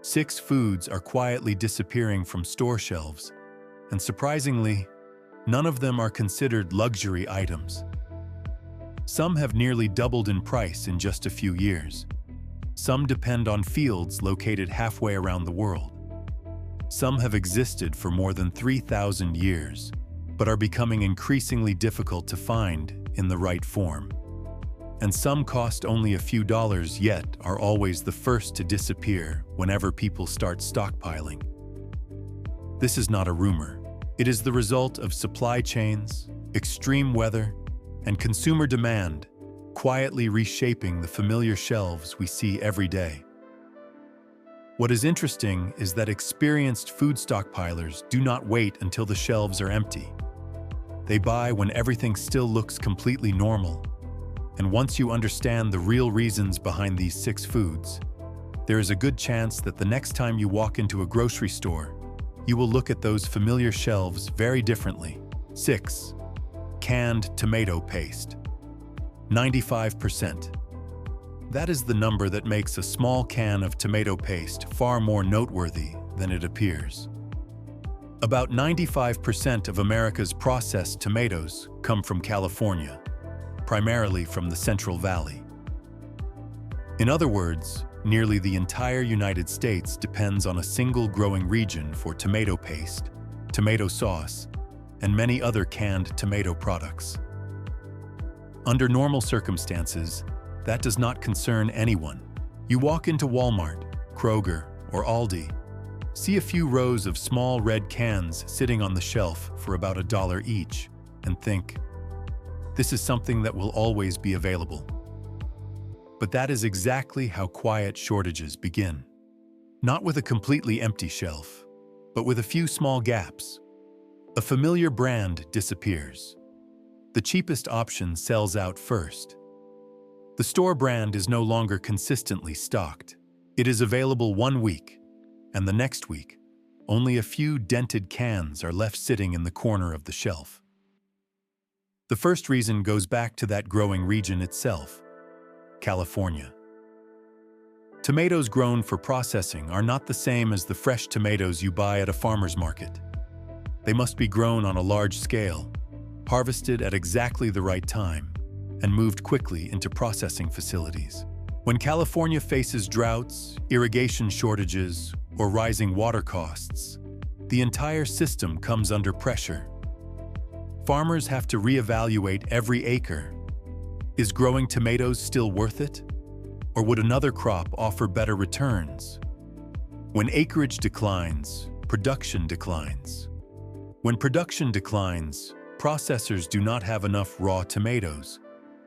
6 foods are quietly disappearing from store shelves, and surprisingly, none of them are considered luxury items. Some have nearly doubled in price in just a few years. Some depend on fields located halfway around the world. Some have existed for more than 3,000 years, but are becoming increasingly difficult to find in the right form. And some cost only a few dollars yet are always the first to disappear whenever people start stockpiling. This is not a rumor. It is the result of supply chains, extreme weather, and consumer demand quietly reshaping the familiar shelves we see every day. What is interesting is that experienced food stockpilers do not wait until the shelves are empty. They buy when everything still looks completely normal. And once you understand the real reasons behind these 6 foods, there is a good chance that the next time you walk into a grocery store, you will look at those familiar shelves very differently. 6. Canned tomato paste. 95%. That is the number that makes a small can of tomato paste far more noteworthy than it appears. About 95% of America's processed tomatoes come from California, primarily from the Central Valley. In other words, nearly the entire United States depends on a single growing region for tomato paste, tomato sauce, and many other canned tomato products. Under normal circumstances, that does not concern anyone. You walk into Walmart, Kroger, or Aldi, see a few rows of small red cans sitting on the shelf for about $1 each, and think, this is something that will always be available. But that is exactly how quiet shortages begin. Not with a completely empty shelf, but with a few small gaps. A familiar brand disappears. The cheapest option sells out first. The store brand is no longer consistently stocked. It is available one week, and the next week, only a few dented cans are left sitting in the corner of the shelf. The first reason goes back to that growing region itself, California. Tomatoes grown for processing are not the same as the fresh tomatoes you buy at a farmer's market. They must be grown on a large scale, harvested at exactly the right time, and moved quickly into processing facilities. When California faces droughts, irrigation shortages, or rising water costs, the entire system comes under pressure. Farmers have to reevaluate every acre. Is growing tomatoes still worth it? Or would another crop offer better returns? When acreage declines, production declines. When production declines, processors do not have enough raw tomatoes.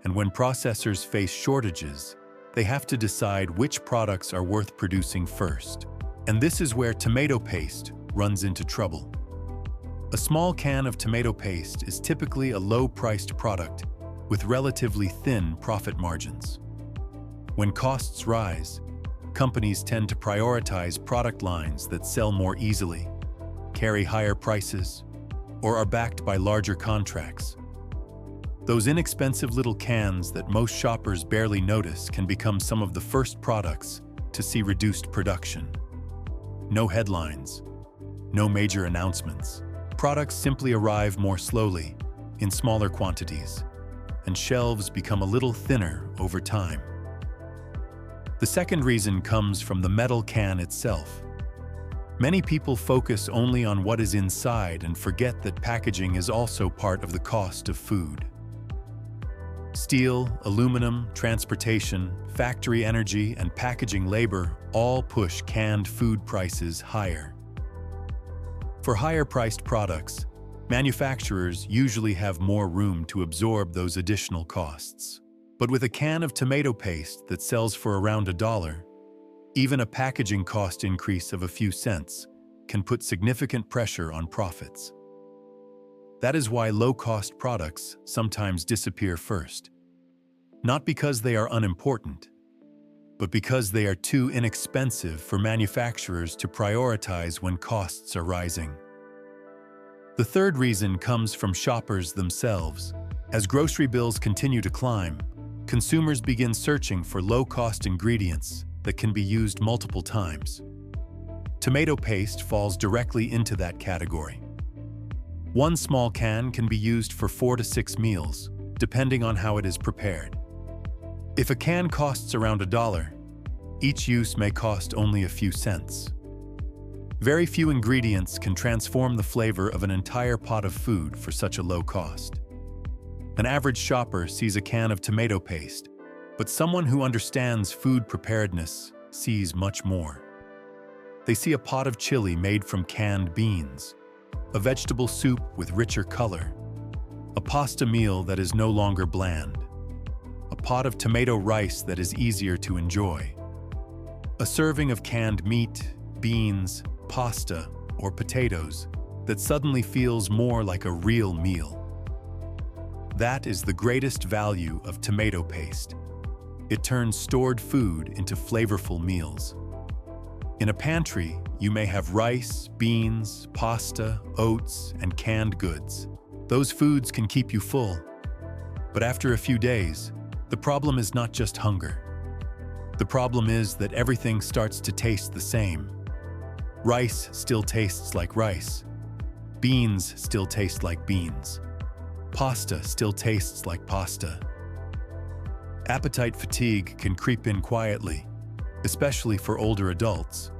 And when processors face shortages, they have to decide which products are worth producing first. And this is where tomato paste runs into trouble. A small can of tomato paste is typically a low-priced product with relatively thin profit margins. When costs rise, companies tend to prioritize product lines that sell more easily, carry higher prices, or are backed by larger contracts. Those inexpensive little cans that most shoppers barely notice can become some of the first products to see reduced production. No headlines, no major announcements. Products simply arrive more slowly, in smaller quantities, and shelves become a little thinner over time. The second reason comes from the metal can itself. Many people focus only on what is inside and forget that packaging is also part of the cost of food. Steel, aluminum, transportation, factory energy, and packaging labor all push canned food prices higher. For higher-priced products, manufacturers usually have more room to absorb those additional costs. But with a can of tomato paste that sells for around $1, even a packaging cost increase of a few cents can put significant pressure on profits. That is why low-cost products sometimes disappear first. Not because they are unimportant, but because they are too inexpensive for manufacturers to prioritize when costs are rising. The third reason comes from shoppers themselves. As grocery bills continue to climb, consumers begin searching for low-cost ingredients that can be used multiple times. Tomato paste falls directly into that category. One small can can be used for 4 to 6 meals, depending on how it is prepared. If a can costs around $1, each use may cost only a few cents. Very few ingredients can transform the flavor of an entire pot of food for such a low cost. An average shopper sees a can of tomato paste, but someone who understands food preparedness sees much more. They see a pot of chili made from canned beans, a vegetable soup with richer color, a pasta meal that is no longer bland, a pot of tomato rice that is easier to enjoy, a serving of canned meat, beans, pasta, or potatoes that suddenly feels more like a real meal. That is the greatest value of tomato paste. It turns stored food into flavorful meals. In a pantry, you may have rice, beans, pasta, oats, and canned goods. Those foods can keep you full. But after a few days, the problem is not just hunger. The problem is that everything starts to taste the same. Rice still tastes like rice. Beans still taste like beans. Pasta still tastes like pasta. Appetite fatigue can creep in quietly, especially for older adults,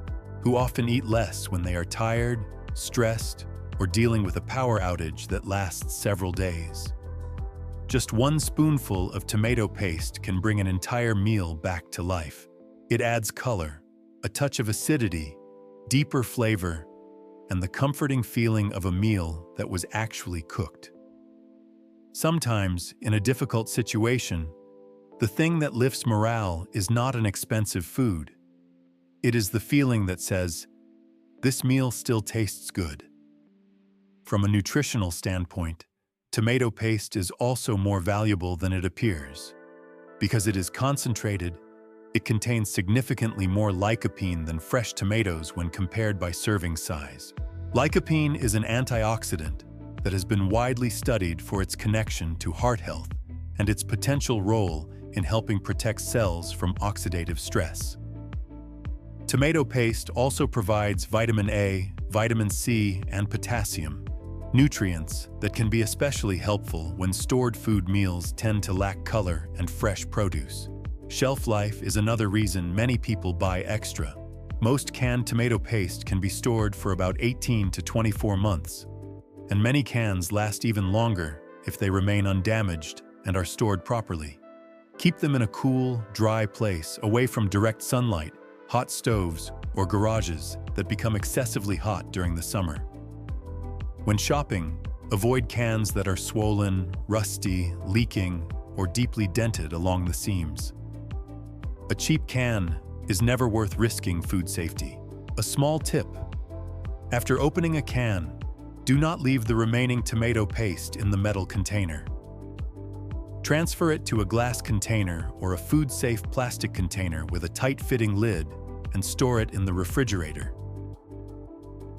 who often eat less when they are tired, stressed, or dealing with a power outage that lasts several days. Just one spoonful of tomato paste can bring an entire meal back to life. It adds color, a touch of acidity, deeper flavor, and the comforting feeling of a meal that was actually cooked. Sometimes, in a difficult situation, the thing that lifts morale is not an expensive food. It is the feeling that says, "This meal still tastes good." From a nutritional standpoint, tomato paste is also more valuable than it appears. Because it is concentrated, it contains significantly more lycopene than fresh tomatoes when compared by serving size. Lycopene is an antioxidant that has been widely studied for its connection to heart health and its potential role in helping protect cells from oxidative stress. Tomato paste also provides vitamin A, vitamin C, and potassium, nutrients that can be especially helpful when stored food meals tend to lack color and fresh produce. Shelf life is another reason many people buy extra. Most canned tomato paste can be stored for about 18 to 24 months, and many cans last even longer if they remain undamaged and are stored properly. Keep them in a cool, dry place away from direct sunlight, hot stoves, or garages that become excessively hot during the summer. When shopping, avoid cans that are swollen, rusty, leaking, or deeply dented along the seams. A cheap can is never worth risking food safety. A small tip: after opening a can, do not leave the remaining tomato paste in the metal container. Transfer it to a glass container or a food-safe plastic container with a tight-fitting lid and store it in the refrigerator.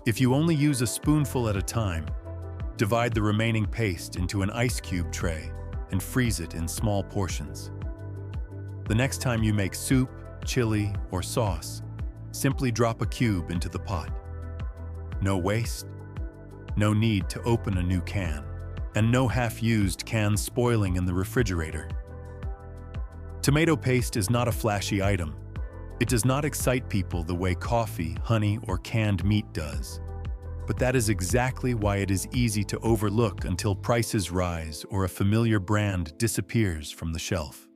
If you only use a spoonful at a time, divide the remaining paste into an ice cube tray and freeze it in small portions. The next time you make soup, chili, or sauce, simply drop a cube into the pot. No waste, no need to open a new can, and no half-used cans spoiling in the refrigerator. Tomato paste is not a flashy item. It does not excite people the way coffee, honey, or canned meat does. But that is exactly why it is easy to overlook until prices rise or a familiar brand disappears from the shelf.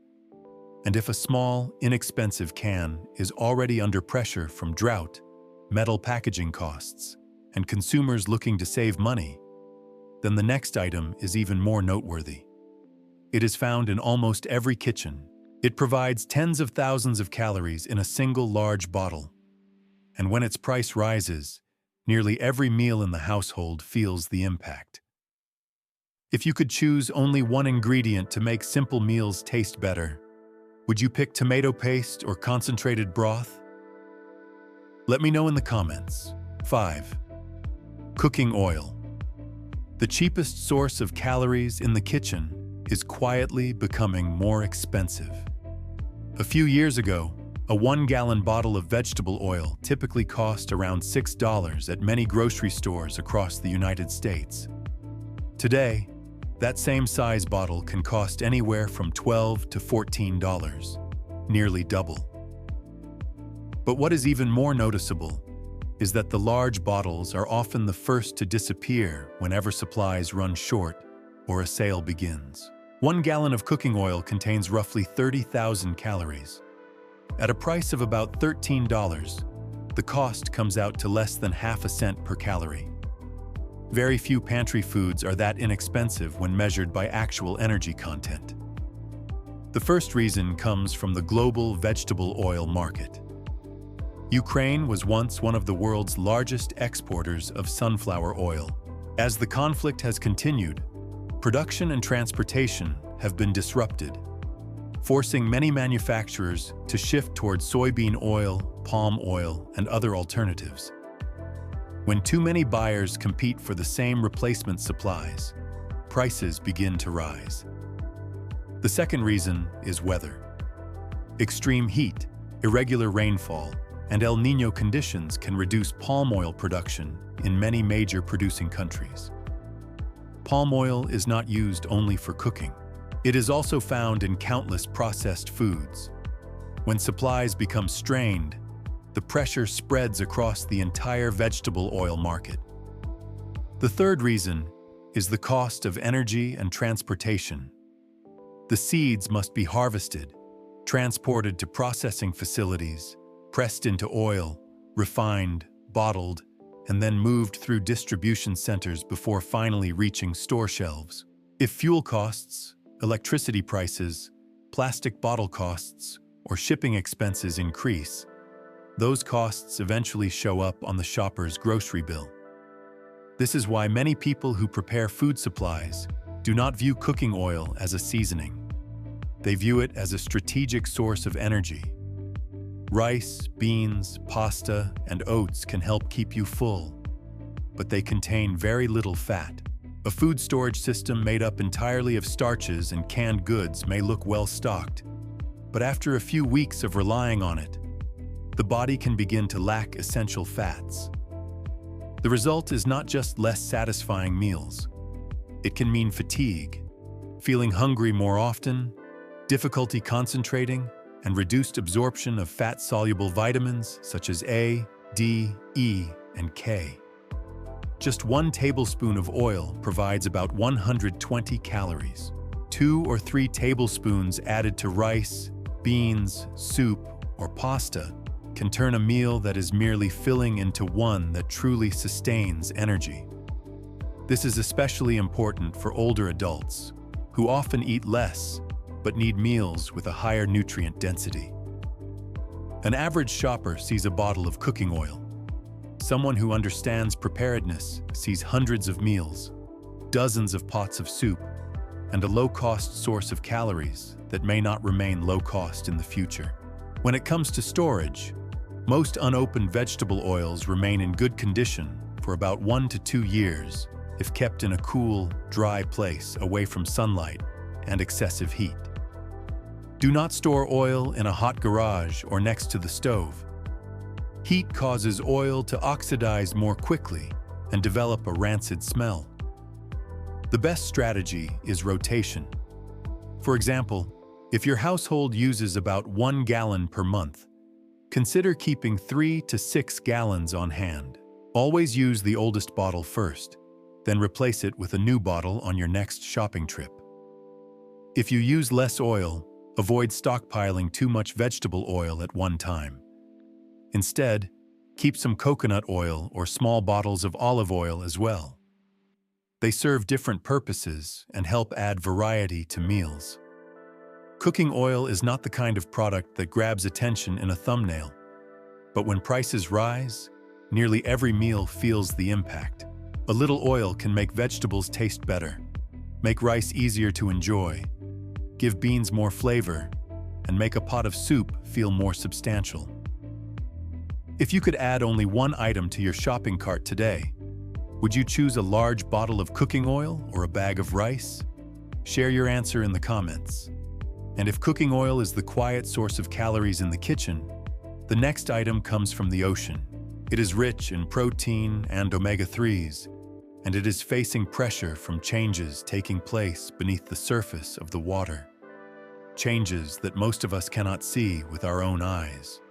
And if a small, inexpensive can is already under pressure from drought, metal packaging costs, and consumers looking to save money, then the next item is even more noteworthy. It is found in almost every kitchen. It provides tens of thousands of calories in a single large bottle. And when its price rises, nearly every meal in the household feels the impact. If you could choose only one ingredient to make simple meals taste better, would you pick tomato paste or concentrated broth? Let me know in the comments. 5. Cooking oil. The cheapest source of calories in the kitchen is quietly becoming more expensive. A few years ago, A 1-gallon bottle of vegetable oil typically costs around $6 at many grocery stores across the United States. Today, that same size bottle can cost anywhere from $12 to $14, nearly double. But what is even more noticeable is that the large bottles are often the first to disappear whenever supplies run short or a sale begins. 1 gallon of cooking oil contains roughly 30,000 calories. At a price of about $13, the cost comes out to less than half a cent per calorie. Very few pantry foods are that inexpensive when measured by actual energy content. The first reason comes from the global vegetable oil market. Ukraine was once one of the world's largest exporters of sunflower oil. As the conflict has continued, production and transportation have been disrupted, forcing many manufacturers to shift towards soybean oil, palm oil, and other alternatives. When too many buyers compete for the same replacement supplies, prices begin to rise. The second reason is weather. Extreme heat, irregular rainfall, and El Niño conditions can reduce palm oil production in many major producing countries. Palm oil is not used only for cooking. It is also found in countless processed foods. When supplies become strained, the pressure spreads across the entire vegetable oil market. The third reason is the cost of energy and transportation. The seeds must be harvested, transported to processing facilities, pressed into oil, refined, bottled, and then moved through distribution centers before finally reaching store shelves. If fuel costs, electricity prices, plastic bottle costs, or shipping expenses increase, those costs eventually show up on the shopper's grocery bill. This is why many people who prepare food supplies do not view cooking oil as a seasoning. They view it as a strategic source of energy. Rice, beans, pasta, and oats can help keep you full, but they contain very little fat. A food storage system made up entirely of starches and canned goods may look well stocked, but after a few weeks of relying on it, the body can begin to lack essential fats. The result is not just less satisfying meals. It can mean fatigue, feeling hungry more often, difficulty concentrating, and reduced absorption of fat-soluble vitamins such as A, D, E, and K. Just 1 tablespoon of oil provides about 120 calories. 2 or 3 tablespoons added to rice, beans, soup, or pasta can turn a meal that is merely filling into one that truly sustains energy. This is especially important for older adults, who often eat less but need meals with a higher nutrient density. An average shopper sees a bottle of cooking oil. Someone who understands preparedness sees hundreds of meals, dozens of pots of soup, and a low-cost source of calories that may not remain low-cost in the future. When it comes to storage, most unopened vegetable oils remain in good condition for about 1 to 2 years if kept in a cool, dry place away from sunlight and excessive heat. Do not store oil in a hot garage or next to the stove. Heat causes oil to oxidize more quickly and develop a rancid smell. The best strategy is rotation. For example, if your household uses about 1 gallon per month, consider keeping 3 to 6 gallons on hand. Always use the oldest bottle first, then replace it with a new bottle on your next shopping trip. If you use less oil, avoid stockpiling too much vegetable oil at one time. Instead, keep some coconut oil or small bottles of olive oil as well. They serve different purposes and help add variety to meals. Cooking oil is not the kind of product that grabs attention in a thumbnail, but when prices rise, nearly every meal feels the impact. A little oil can make vegetables taste better, make rice easier to enjoy, give beans more flavor, and make a pot of soup feel more substantial. If you could add only one item to your shopping cart today, would you choose a large bottle of cooking oil or a bag of rice? Share your answer in the comments. And if cooking oil is the quiet source of calories in the kitchen, The next item comes from the ocean. It is rich in protein and omega-3s, and it is facing pressure from changes taking place beneath the surface of the water. Changes that most of us cannot see with our own eyes.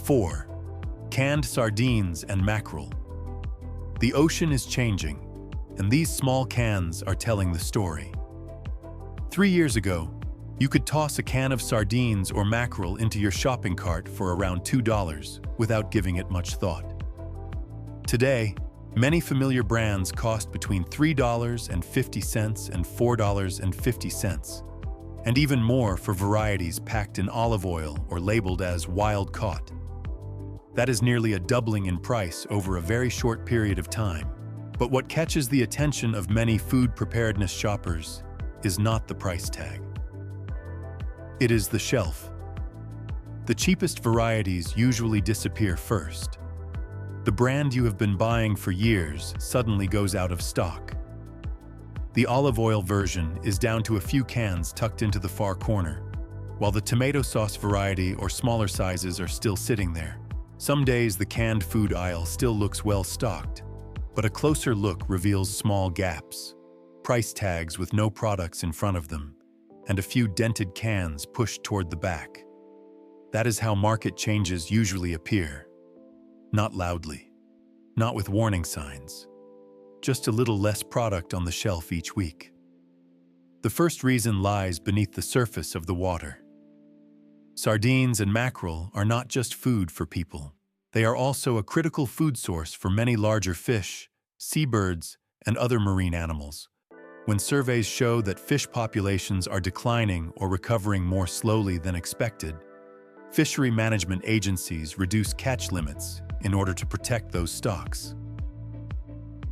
4. Canned sardines and mackerel. The ocean is changing, and these small cans are telling the story. 3 years ago, you could toss a can of sardines or mackerel into your shopping cart for around $2 without giving it much thought. Today, many familiar brands cost between $3.50 and $4.50, and even more for varieties packed in olive oil or labeled as wild caught. That is nearly a doubling in price over a very short period of time. But what catches the attention of many food preparedness shoppers is not the price tag. It is the shelf. The cheapest varieties usually disappear first. The brand you have been buying for years suddenly goes out of stock. The olive oil version is down to a few cans tucked into the far corner, while the tomato sauce variety or smaller sizes are still sitting there. Some days the canned food aisle still looks well stocked, but a closer look reveals small gaps, price tags with no products in front of them, and a few dented cans pushed toward the back. That is how market changes usually appear. Not loudly, not with warning signs, just a little less product on the shelf each week. The first reason lies beneath the surface of the water. Sardines and mackerel are not just food for people. They are also a critical food source for many larger fish, seabirds, and other marine animals. When surveys show that fish populations are declining or recovering more slowly than expected, fishery management agencies reduce catch limits in order to protect those stocks.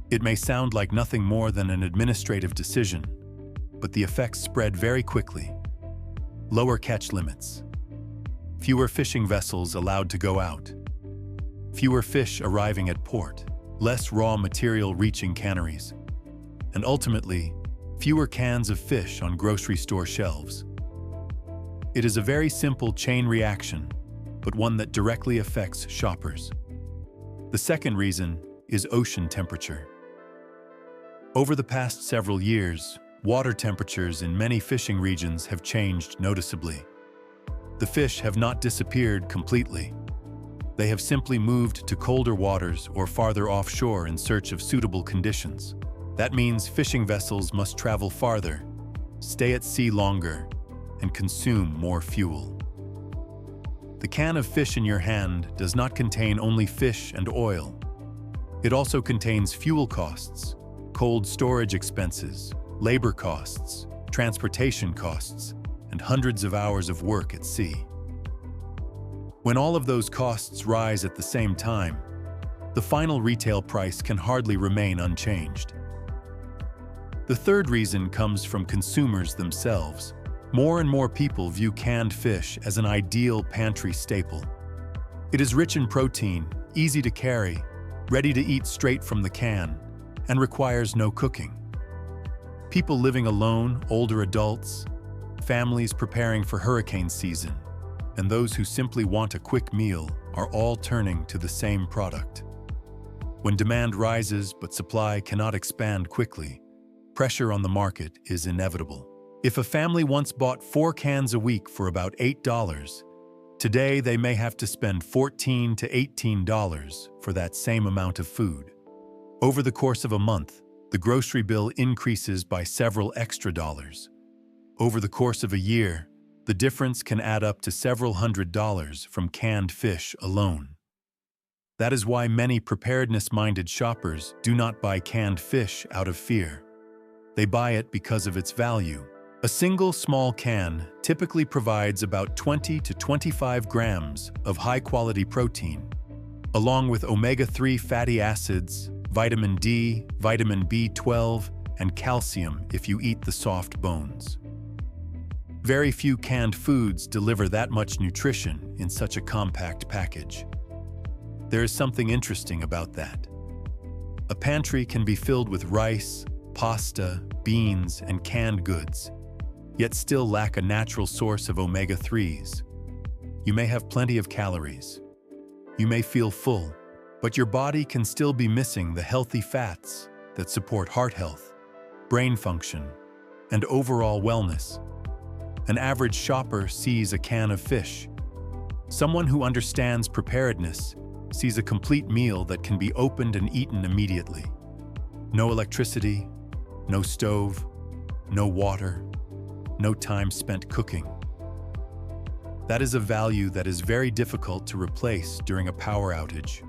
It may sound like nothing more than an administrative decision, but the effects spread very quickly. Lower catch limits. Fewer fishing vessels allowed to go out. Fewer fish arriving at port. Less raw material reaching canneries. And ultimately, fewer cans of fish on grocery store shelves. It is a very simple chain reaction, but one that directly affects shoppers. The second reason is ocean temperature. Over the past several years, water temperatures in many fishing regions have changed noticeably. The fish have not disappeared completely. They have simply moved to colder waters or farther offshore in search of suitable conditions. That means fishing vessels must travel farther, stay at sea longer, and consume more fuel. The can of fish in your hand does not contain only fish and oil. It also contains fuel costs, cold storage expenses, labor costs, transportation costs, and hundreds of hours of work at sea. When all of those costs rise at the same time, the final retail price can hardly remain unchanged. The third reason comes from consumers themselves. More and more people view canned fish as an ideal pantry staple. It is rich in protein, easy to carry, ready to eat straight from the can, and requires no cooking. People living alone, older adults, families preparing for hurricane season, and those who simply want a quick meal are all turning to the same product. When demand rises but supply cannot expand quickly, pressure on the market is inevitable. If a family once bought 4 cans a week for about $8, today they may have to spend $14 to $18 for that same amount of food. Over the course of a month, the grocery bill increases by several extra dollars. Over the course of a year, the difference can add up to several $100s from canned fish alone. That is why many preparedness-minded shoppers do not buy canned fish out of fear. They buy it because of its value. A single small can typically provides about 20 to 25 grams of high-quality protein, along with omega-3 fatty acids, vitamin D, vitamin B12, and calcium if you eat the soft bones. Very few canned foods deliver that much nutrition in such a compact package. There is something interesting about that. A pantry can be filled with rice, pasta, beans, and canned goods, yet still lack a natural source of omega-3s. You may have plenty of calories. You may feel full, but your body can still be missing the healthy fats that support heart health, brain function, and overall wellness. An average shopper sees a can of fish. Someone who understands preparedness sees a complete meal that can be opened and eaten immediately. No electricity, no stove, no water, no time spent cooking. That is a value that is very difficult to replace during a power outage,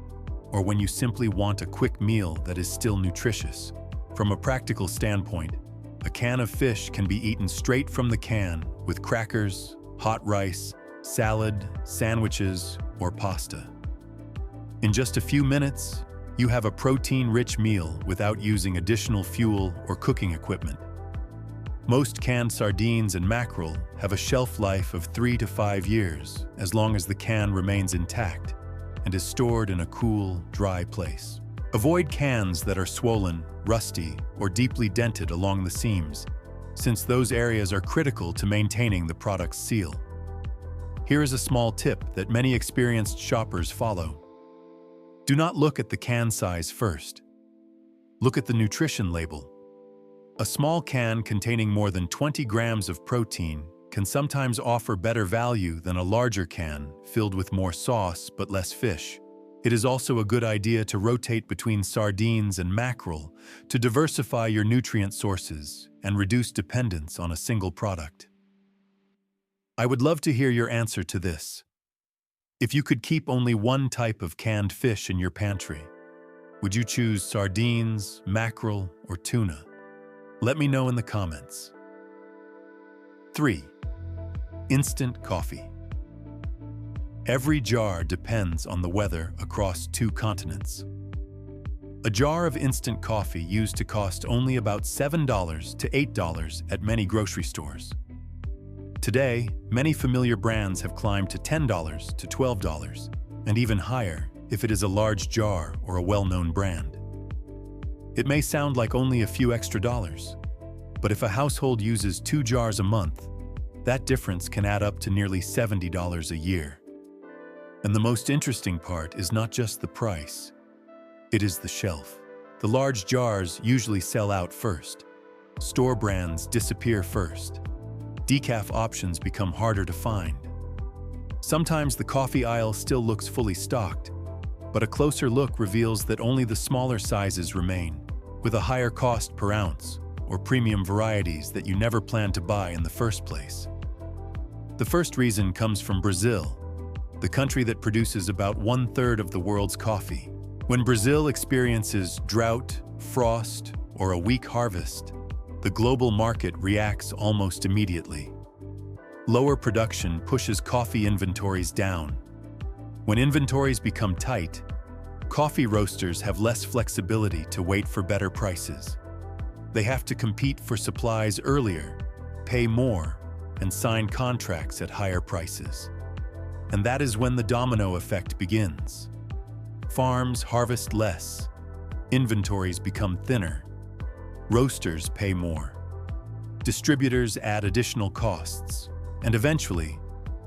or when you simply want a quick meal that is still nutritious. From a practical standpoint, a can of fish can be eaten straight from the can with crackers, hot rice, salad, sandwiches, or pasta. In just a few minutes, you have a protein-rich meal without using additional fuel or cooking equipment. Most canned sardines and mackerel have a shelf life of 3 to 5 years, as long as the can remains intact and is stored in a cool, dry place. Avoid cans that are swollen, rusty, or deeply dented along the seams, since those areas are critical to maintaining the product's seal. Here is a small tip that many experienced shoppers follow. Do not look at the can size first. Look at the nutrition label. A small can containing more than 20 grams of protein can sometimes offer better value than a larger can filled with more sauce but less fish. It is also a good idea to rotate between sardines and mackerel to diversify your nutrient sources and reduce dependence on a single product. I would love to hear your answer to this. If you could keep only one type of canned fish in your pantry, would you choose sardines, mackerel, or tuna? Let me know in the comments. 3. Instant coffee. Every jar depends on the weather across 2 continents. A jar of instant coffee used to cost only about $7 to $8 at many grocery stores. Today, many familiar brands have climbed to $10 to $12, and even higher if it is a large jar or a well-known brand. It may sound like only a few extra dollars, but if a household uses 2 jars a month, that difference can add up to nearly $70 a year. And the most interesting part is not just the price, it is the shelf. The large jars usually sell out first. Store brands disappear first. Decaf options become harder to find. Sometimes the coffee aisle still looks fully stocked, but a closer look reveals that only the smaller sizes remain, with a higher cost per ounce, or premium varieties that you never planned to buy in the first place. The first reason comes from Brazil, the country that produces about 1/3 of the world's coffee. When Brazil experiences drought, frost, or a weak harvest, the global market reacts almost immediately. Lower production pushes coffee inventories down. When inventories become tight, coffee roasters have less flexibility to wait for better prices. They have to compete for supplies earlier, pay more, and sign contracts at higher prices. And that is when the domino effect begins. Farms harvest less, inventories become thinner, roasters pay more, distributors add additional costs, and eventually,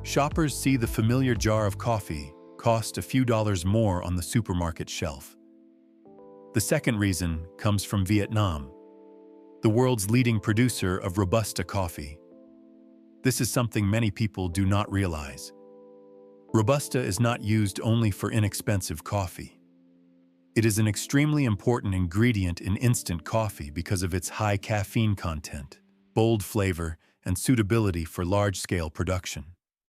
shoppers see the familiar jar of coffee cost a few dollars more on the supermarket shelf. The second reason comes from Vietnam, the world's leading producer of Robusta coffee. This is something many people do not realize. Robusta is not used only for inexpensive coffee. It is an extremely important ingredient in instant coffee because of its high caffeine content, bold flavor, and suitability for large-scale production.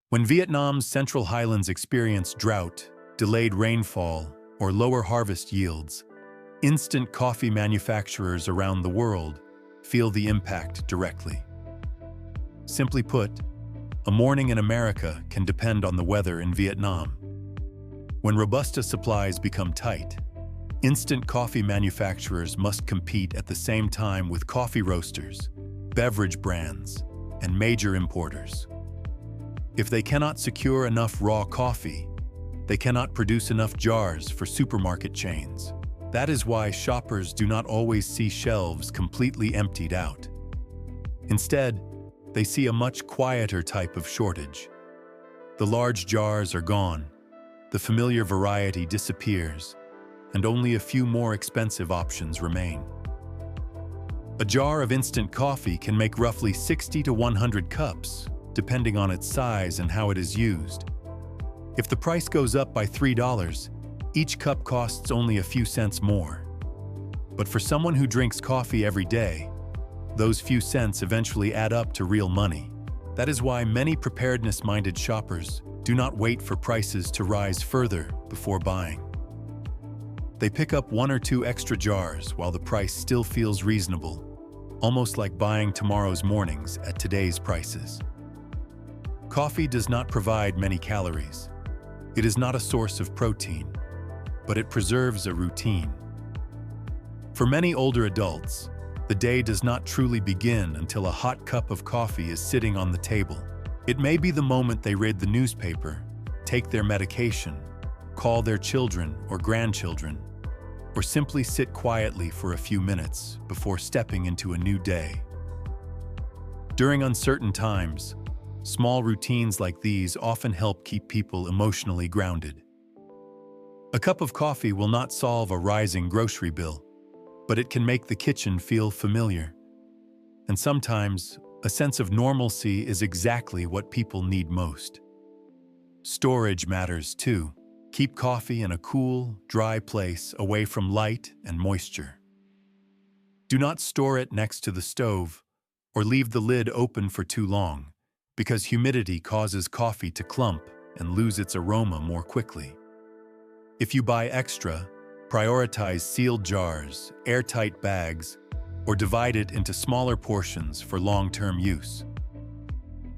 When Vietnam's Central Highlands experience drought, delayed rainfall, or lower harvest yields, instant coffee manufacturers around the world feel the impact directly. Simply put, a morning in America can depend on the weather in Vietnam. When Robusta supplies become tight, instant coffee manufacturers must compete at the same time with coffee roasters, beverage brands, and major importers. If they cannot secure enough raw coffee, they cannot produce enough jars for supermarket chains. That is why shoppers do not always see shelves completely emptied out. Instead, they see a much quieter type of shortage. The large jars are gone, the familiar variety disappears, and only a few more expensive options remain. A jar of instant coffee can make roughly 60 to 100 cups, depending on its size and how it is used. If the price goes up by $3, each cup costs only a few cents more. But for someone who drinks coffee every day, those few cents eventually add up to real money. That is why many preparedness-minded shoppers do not wait for prices to rise further before buying. They pick up 1 or 2 extra jars while the price still feels reasonable, almost like buying tomorrow's mornings at today's prices. Coffee does not provide many calories. It is not a source of protein, but it preserves a routine. For many older adults, the day does not truly begin until a hot cup of coffee is sitting on the table. It may be the moment they read the newspaper, take their medication, call their children or grandchildren, or simply sit quietly for a few minutes before stepping into a new day. During uncertain times, small routines like these often help keep people emotionally grounded. A cup of coffee will not solve a rising grocery bill, but it can make the kitchen feel familiar. And sometimes, a sense of normalcy is exactly what people need most. Storage matters too. Keep coffee in a cool, dry place away from light and moisture. Do not store it next to the stove or leave the lid open for too long, because humidity causes coffee to clump and lose its aroma more quickly. If you buy extra, prioritize sealed jars, airtight bags, or divide it into smaller portions for long-term use.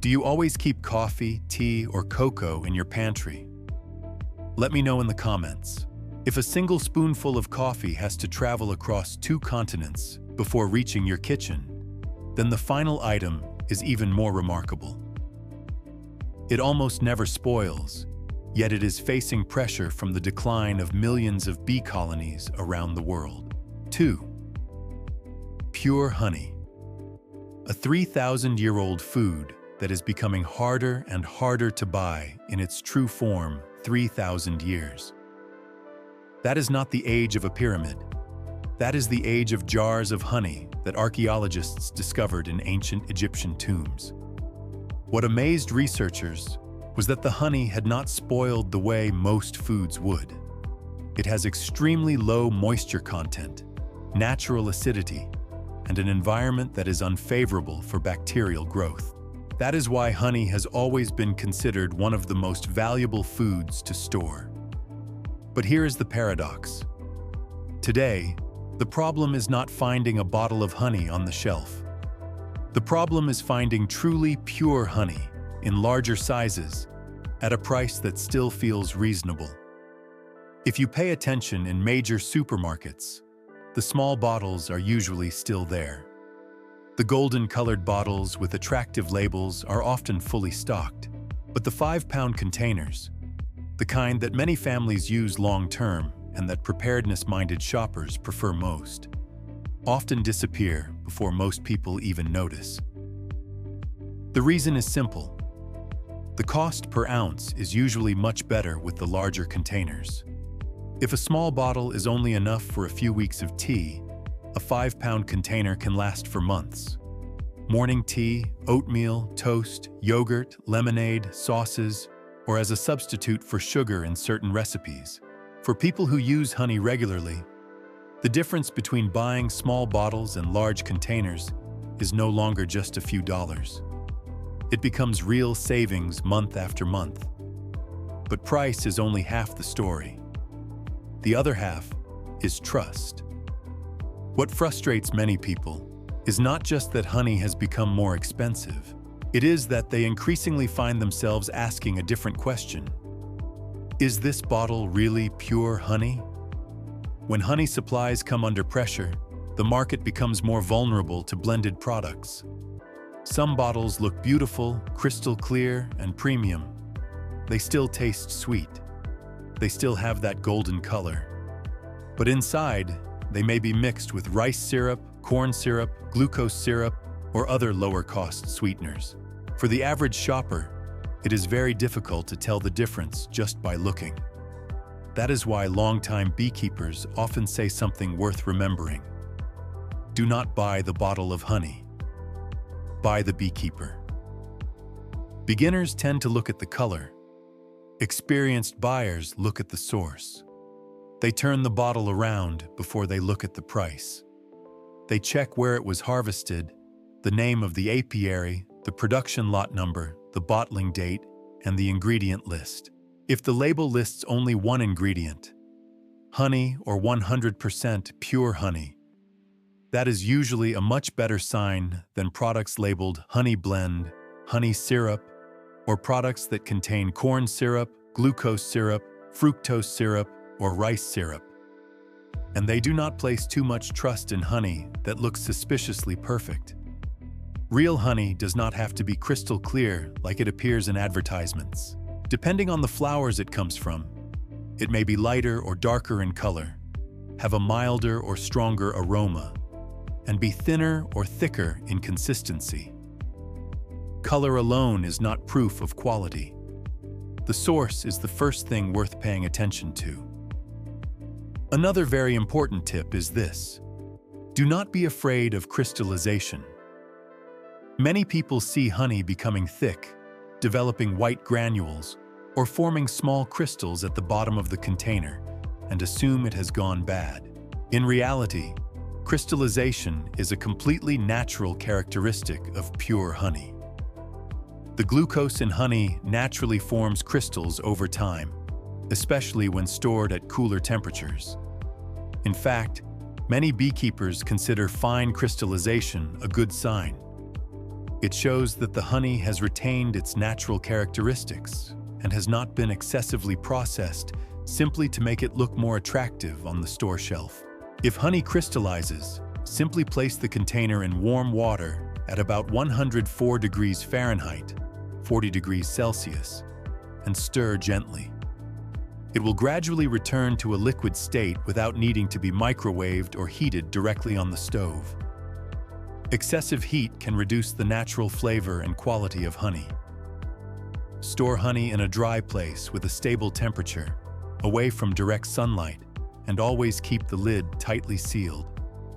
Do you always keep coffee, tea, or cocoa in your pantry? Let me know in the comments. If a single spoonful of coffee has to travel across 2 continents before reaching your kitchen, then the final item is even more remarkable. It almost never spoils, yet it is facing pressure from the decline of millions of bee colonies around the world. 2. Pure honey. A 3,000-year-old food that is becoming harder and harder to buy in its true form 3,000 years. That is not the age of a pyramid. That is the age of jars of honey that archaeologists discovered in ancient Egyptian tombs. What amazed researchers was that the honey had not spoiled the way most foods would. It has extremely low moisture content, natural acidity, and an environment that is unfavorable for bacterial growth. That is why honey has always been considered one of the most valuable foods to store. But here is the paradox. Today, the problem is not finding a bottle of honey on the shelf. The problem is finding truly pure honey in larger sizes at a price that still feels reasonable. If you pay attention in major supermarkets, the small bottles are usually still there. The golden-colored bottles with attractive labels are often fully stocked, but the 5-pound containers, the kind that many families use long-term and that preparedness-minded shoppers prefer most, often disappear before most people even notice. The reason is simple. The cost per ounce is usually much better with the larger containers. If a small bottle is only enough for a few weeks of tea, a 5-pound container can last for months. Morning tea, oatmeal, toast, yogurt, lemonade, sauces, or as a substitute for sugar in certain recipes. For people who use honey regularly, the difference between buying small bottles and large containers is no longer just a few dollars. It becomes real savings month after month. But price is only half the story. The other half is trust. What frustrates many people is not just that honey has become more expensive. It is that they increasingly find themselves asking a different question. Is this bottle really pure honey? When honey supplies come under pressure, the market becomes more vulnerable to blended products. Some bottles look beautiful, crystal clear, and premium. They still taste sweet. They still have that golden color. But inside, they may be mixed with rice syrup, corn syrup, glucose syrup, or other lower-cost sweeteners. For the average shopper, It is very difficult to tell the difference just by looking. That is why longtime beekeepers often say something worth remembering. Do not buy the bottle of honey. Buy the beekeeper. Beginners tend to look at the color. Experienced buyers look at the source. They turn the bottle around before they look at the price. They check where it was harvested, the name of the apiary, the production lot number, the bottling date, and the ingredient list. If the label lists only one ingredient, honey or 100% pure honey, that is usually a much better sign than products labeled honey blend, honey syrup, or products that contain corn syrup, glucose syrup, fructose syrup, or rice syrup. And they do not place too much trust in honey that looks suspiciously perfect. Real honey does not have to be crystal clear like it appears in advertisements. Depending on the flowers it comes from, it may be lighter or darker in color, have a milder or stronger aroma, and be thinner or thicker in consistency. Color alone is not proof of quality. The source is the first thing worth paying attention to. Another very important tip is this: do not be afraid of crystallization. Many people see honey becoming thick, developing white granules, or forming small crystals at the bottom of the container, and assume it has gone bad. In reality, crystallization is a completely natural characteristic of pure honey. The glucose in honey naturally forms crystals over time, especially when stored at cooler temperatures. In fact, many beekeepers consider fine crystallization a good sign. It shows that the honey has retained its natural characteristics and has not been excessively processed simply to make it look more attractive on the store shelf. If honey crystallizes, simply place the container in warm water at about 104 degrees Fahrenheit, 40 degrees Celsius, and stir gently. It will gradually return to a liquid state without needing to be microwaved or heated directly on the stove. Excessive heat can reduce the natural flavor and quality of honey. Store honey in a dry place with a stable temperature, away from direct sunlight, and always keep the lid tightly sealed.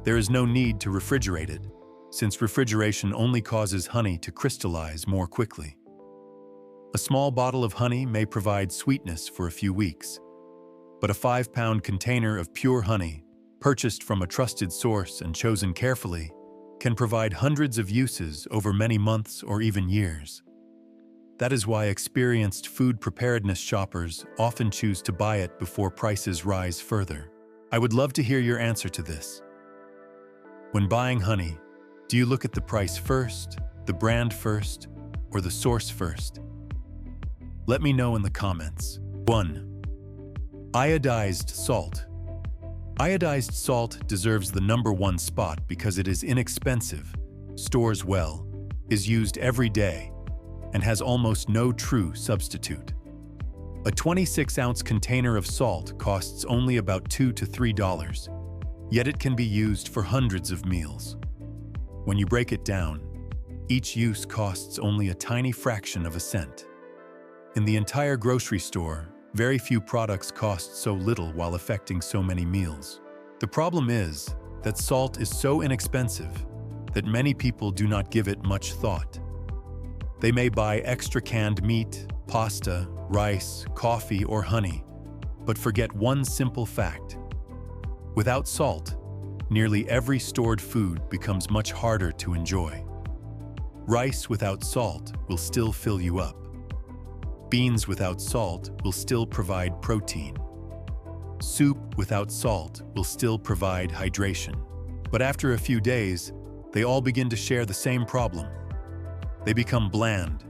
There is no need to refrigerate it, since refrigeration only causes honey to crystallize more quickly. A small bottle of honey may provide sweetness for a few weeks, but a 5-pound container of pure honey, purchased from a trusted source and chosen carefully, can provide hundreds of uses over many months or even years. That is why experienced food preparedness shoppers often choose to buy it before prices rise further. I would love to hear your answer to this. When buying honey, do you look at the price first, the brand first, or the source first? Let me know in the comments. 1. Iodized salt. Iodized salt deserves the #1 spot because it is inexpensive, stores well, is used every day, and has almost no true substitute. A 26-ounce container of salt costs only about $2 to $3, yet it can be used for hundreds of meals. When you break it down, each use costs only a tiny fraction of a cent. In the entire grocery store, very few products cost so little while affecting so many meals. The problem is that salt is so inexpensive that many people do not give it much thought. They may buy extra canned meat, pasta, rice, coffee, or honey, but forget one simple fact. Without salt, nearly every stored food becomes much harder to enjoy. Rice without salt will still fill you up. Beans without salt will still provide protein. Soup without salt will still provide hydration. But after a few days, they all begin to share the same problem. They become bland,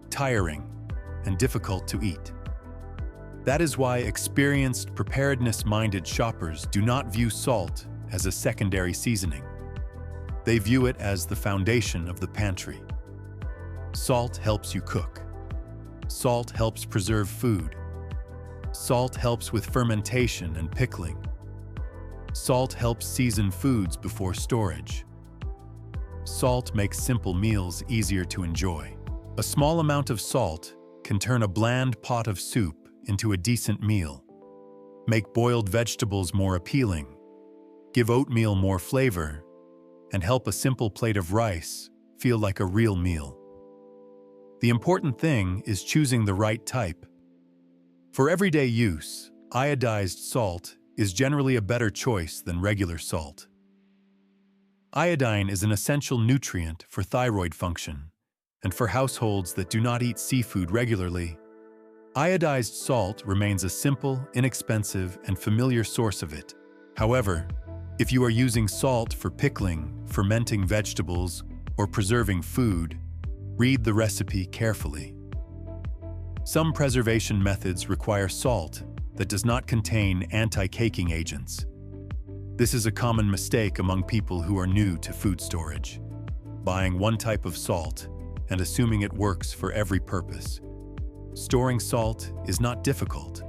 tiring, and difficult to eat. That is why experienced, preparedness-minded shoppers do not view salt as a secondary seasoning. They view it as the foundation of the pantry. Salt helps you cook. Salt helps preserve food. Salt helps with fermentation and pickling. Salt helps season foods before storage. Salt makes simple meals easier to enjoy. A small amount of salt can turn a bland pot of soup into a decent meal, make boiled vegetables more appealing, give oatmeal more flavor, and help a simple plate of rice feel like a real meal. The important thing is choosing the right type. For everyday use, iodized salt is generally a better choice than regular salt. Iodine is an essential nutrient for thyroid function, and for households that do not eat seafood regularly, iodized salt remains a simple, inexpensive, and familiar source of it. However, if you are using salt for pickling, fermenting vegetables, or preserving food, read the recipe carefully. Some preservation methods require salt that does not contain anti-caking agents. This is a common mistake among people who are new to food storage, buying one type of salt and assuming it works for every purpose. Storing salt is not difficult,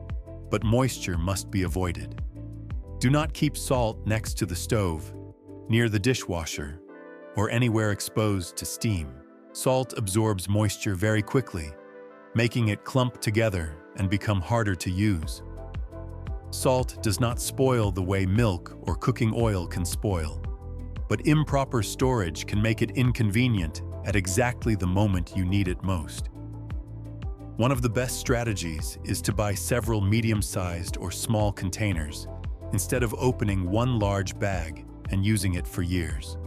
but moisture must be avoided. Do not keep salt next to the stove, near the dishwasher, or anywhere exposed to steam. Salt absorbs moisture very quickly, making it clump together and become harder to use. Salt does not spoil the way milk or cooking oil can spoil, but improper storage can make it inconvenient at exactly the moment you need it most. One of the best strategies is to buy several medium-sized or small containers instead of opening one large bag and using it for years.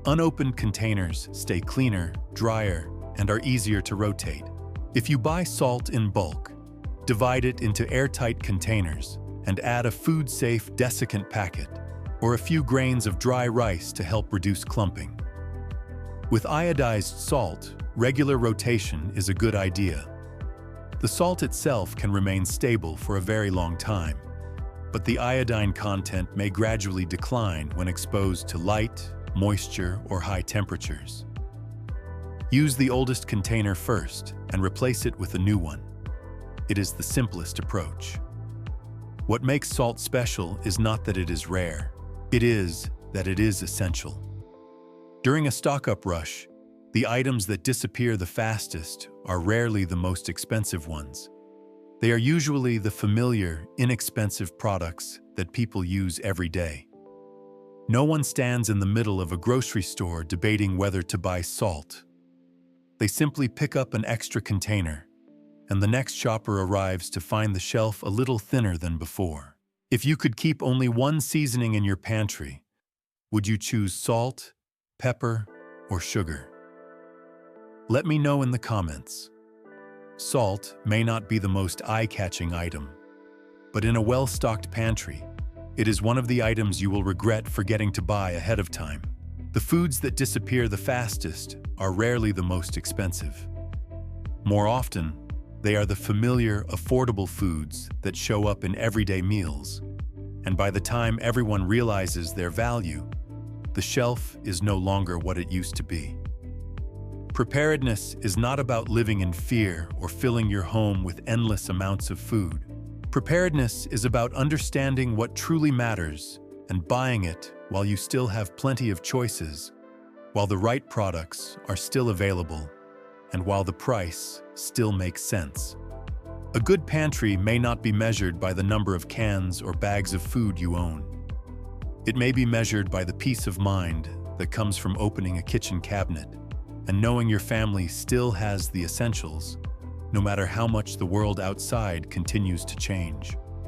Unopened containers stay cleaner, drier, and are easier to rotate. If you buy salt in bulk, divide it into airtight containers and add a food-safe desiccant packet or a few grains of dry rice to help reduce clumping. With iodized salt, regular rotation is a good idea. The salt itself can remain stable for a very long time, but the iodine content may gradually decline when exposed to light, moisture, or high temperatures. Use the oldest container first and replace it with a new one. It is the simplest approach. What makes salt special is not that it is rare, it is that it is essential. During a stock-up rush, the items that disappear the fastest are rarely the most expensive ones. They are usually the familiar, inexpensive products that people use every day. No one stands in the middle of a grocery store debating whether to buy salt. They simply pick up an extra container, and the next shopper arrives to find the shelf a little thinner than before. If you could keep only one seasoning in your pantry, would you choose salt, pepper, or sugar? Let me know in the comments. Salt may not be the most eye-catching item, but in a well-stocked pantry, it is one of the items you will regret forgetting to buy ahead of time. The foods that disappear the fastest are rarely the most expensive. More often, they are the familiar, affordable foods that show up in everyday meals, and by the time everyone realizes their value, the shelf is no longer what it used to be. Preparedness is not about living in fear or filling your home with endless amounts of food. Preparedness is about understanding what truly matters and buying it while you still have plenty of choices, while the right products are still available, and while the price still makes sense. A good pantry may not be measured by the number of cans or bags of food you own. It may be measured by the peace of mind that comes from opening a kitchen cabinet and knowing your family still has the essentials, no matter how much the world outside continues to change.